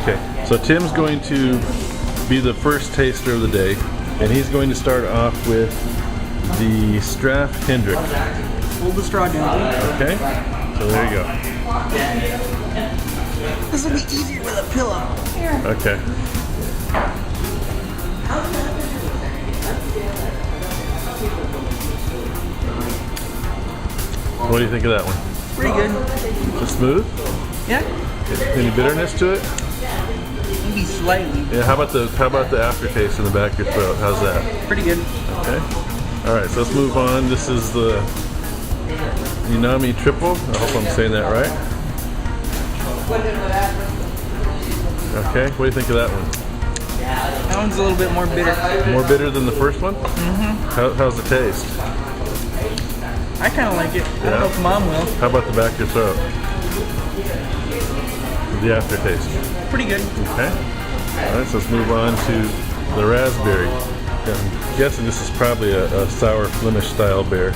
Okay, so Tim's going to be the first taster of the day, and he's going to start off with the Straf Hendrik. Hold the straw down. Okay, so there you go. This will be easier with a pillow. Okay. What do you think of that one? Pretty good. Is it smooth? Yeah. Any bitterness to it? Maybe slightly. Yeah. How about the aftertaste in the back of your throat? How's that? Pretty good. Okay. All right. So let's move on. This is the Unami Triple. I hope I'm saying that right. Okay. What do you think of that one? That one's a little bit more bitter. More bitter than the first one? Mm-hmm. How's the taste? I kind of like it. I don't know if Mom will. How about the back of your throat? The aftertaste. Pretty good. Okay. All right, so let's move on to the raspberry. I'm guessing this is probably a sour Flemish style beer.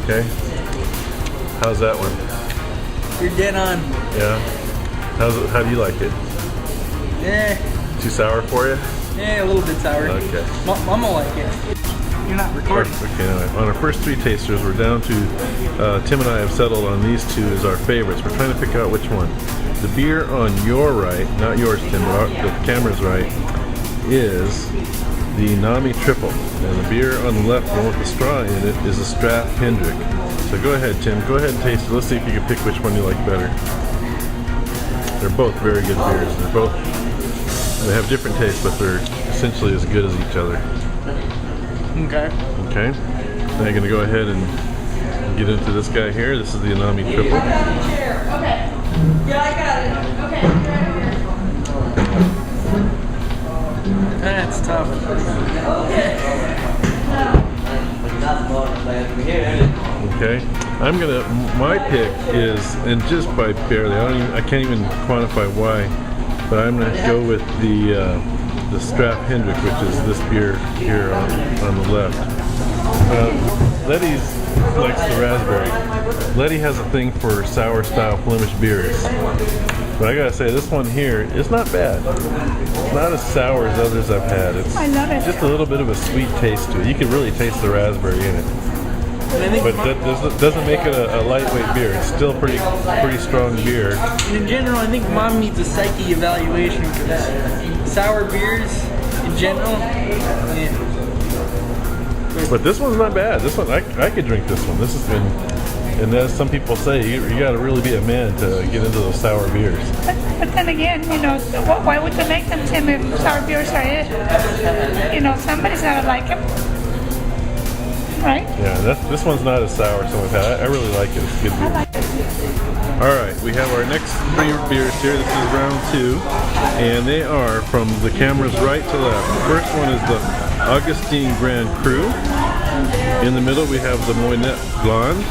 Okay. How's that one? You're dead on. Yeah. How do you like it? Yeah. Too sour for you? Yeah, a little bit sour. Okay. Mom will like it. You're not recording. Okay, anyway, on our first three tasters, we're down to, Tim and I have settled on these two as our favorites. We're trying to pick out which one. The beer on your right, not yours, Tim, but the camera's right, is the Nami Triple. And the beer on the left, the one with the straw in it, is the Straf Hendrik. So go ahead, Tim, go ahead and taste it. Let's see if you can pick which one you like better. They're both very good beers. They have different tastes, but they're essentially as good as each other. Okay. Okay. Now you're going to go ahead and get into this guy here. This is the Unami Triple. Okay. Yeah, I got it. Okay. That's tough. Okay. My pick is, and just by barely, I can't even quantify why, but I'm going to go with the Straf Hendrik, which is this beer here on the left. Letty likes the raspberry. Letty has a thing for sour style Flemish beers. But I gotta say, this one here is not bad. It's not as sour as others I've had. It's I love it. just a little bit of a sweet taste to it. You can really taste the raspberry in it. But that doesn't make it a lightweight beer. It's still pretty strong beer. In general, I think Mom needs a psyche evaluation because sour beers, in general, yeah. But this one's not bad. This one, I could drink this one. This has been, and as some people say, you got to really be a man to get into those sour beers. But then again, why would they make them, Tim, if sour beers are it? Somebody's gotta like them. Right? Yeah, this one's not as sour as some I've had. I really like it. It's a good beer. Alright, we have our next three beers here. This is round two. And they are from the camera's right to left. The first one is the Augustine Grand Cru. In the middle we have the Moinette Blonde.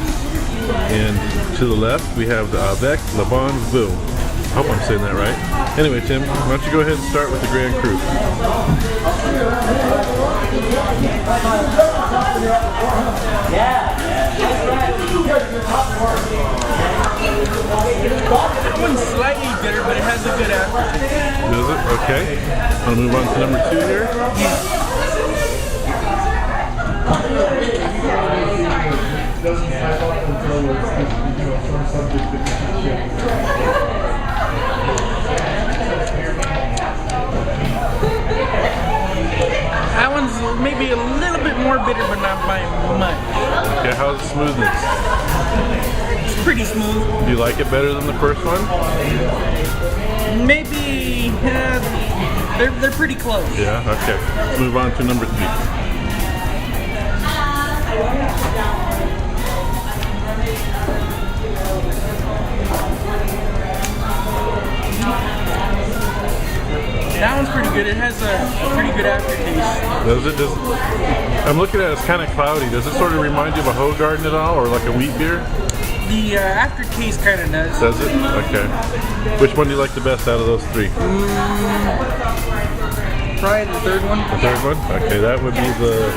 And to the left we have the Avec Le Bon Vin. I hope I'm saying that right. Anyway, Tim, why don't you go ahead and start with the Grand Cru. That one's slightly bitter, but it has a good aftertaste. Does it? Okay. I'll move on to number two here. That one's maybe a little bit more bitter, but not by much. Okay, how's the smoothness? It's pretty smooth. Do you like it better than the first one? Maybe they're pretty close. Yeah, okay. Let's move on to number three. That one's pretty good. It has a pretty good aftertaste. Does it? I'm looking at it, it's kind of cloudy. Does it sort of remind you of a Hoegaarden at all, or like a wheat beer? The aftertaste kind of does. Does it? Okay. Which one do you like the best out of those three? Probably the third one. The third one? Okay, that would be the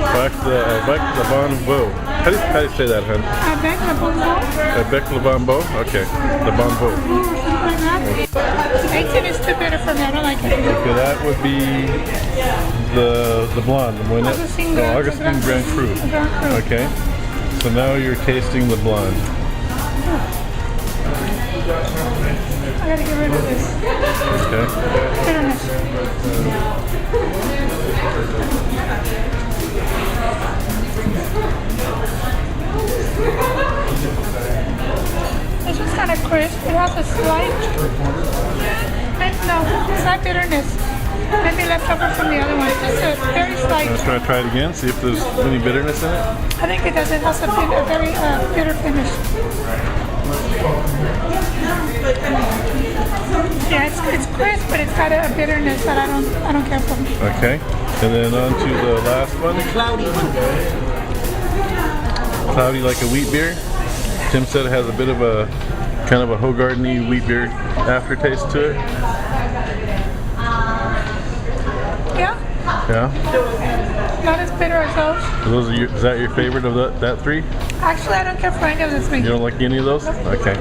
Avec Le Bon Vin. How do you say that, hon? Avec Le Bon Vin? Avec Le Bon Vin? Okay, Le Bon Vin. Something like that. 18 I don't like it. Okay, that would be the blonde, the Moinette. Augustine Grand Cru. Grand Cru. Okay. So now you're tasting the blonde. I gotta get rid of this Okay. bitterness. This one's kind of crisp. It has a slight, no, slight bitterness. Maybe left over from the other one. Just a very slight. Let's try it again, see if there's any bitterness in it. I think it does. It has a very bitter finish. Yeah, it's crisp, but it's got a bitterness that I don't care for. Okay. And then on to the last one. Cloudy one. Cloudy like a wheat beer. Tim said it has a bit of a kind of a Hogarden-y wheat beer aftertaste to it. Yeah, Yeah. not as bitter as those. Those are is that your favorite of that three? Actually, I don't care for any of the three. You don't like any of those? Okay.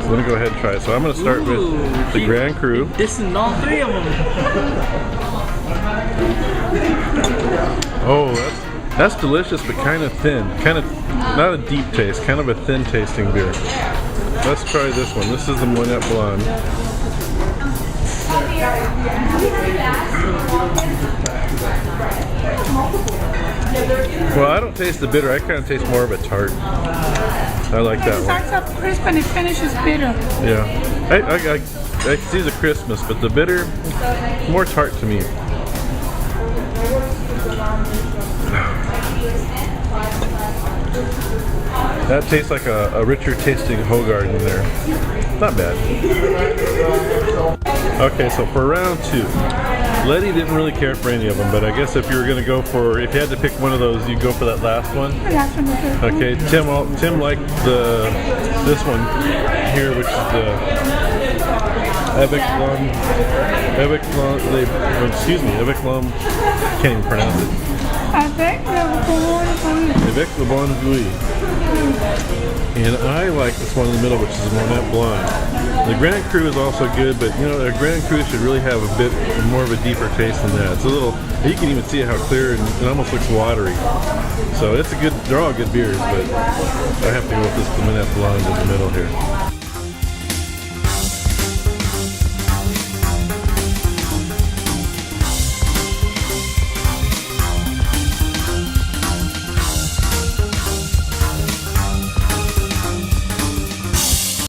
So let me go ahead and try it. So I'm going to start with the Grand Cru. This is all three of them. Oh, that's delicious, but kind of thin. Kind of not a deep taste, kind of a thin tasting beer. Let's try this one. This is the Moinette Blonde. Well, I don't taste the bitter. I kind of taste more of a tart. I like It that one. starts off crisp and it finishes bitter. Yeah. I see the crispness, but the bitter, more tart to me. That tastes like a richer tasting Hogarden there. Not bad. Okay, so for round two, Letty didn't really care for any of them, but I guess if you were going to go for, if you had to pick one of those, you'd go for that last one. The last one was good. Okay, Tim liked this one here, which is the Avec L'Homme, can't even pronounce it. Avec le Bon Goût. And I like this one in the middle, which is Moinette Blonde. The Grand Cru is also good, but you know, a Grand Cru should really have a bit more of a deeper taste than that. It's a little, you can even see how clear and it almost looks watery. So it's a good, they're all good beers, but I have to go with this Moinette Blonde in the middle here.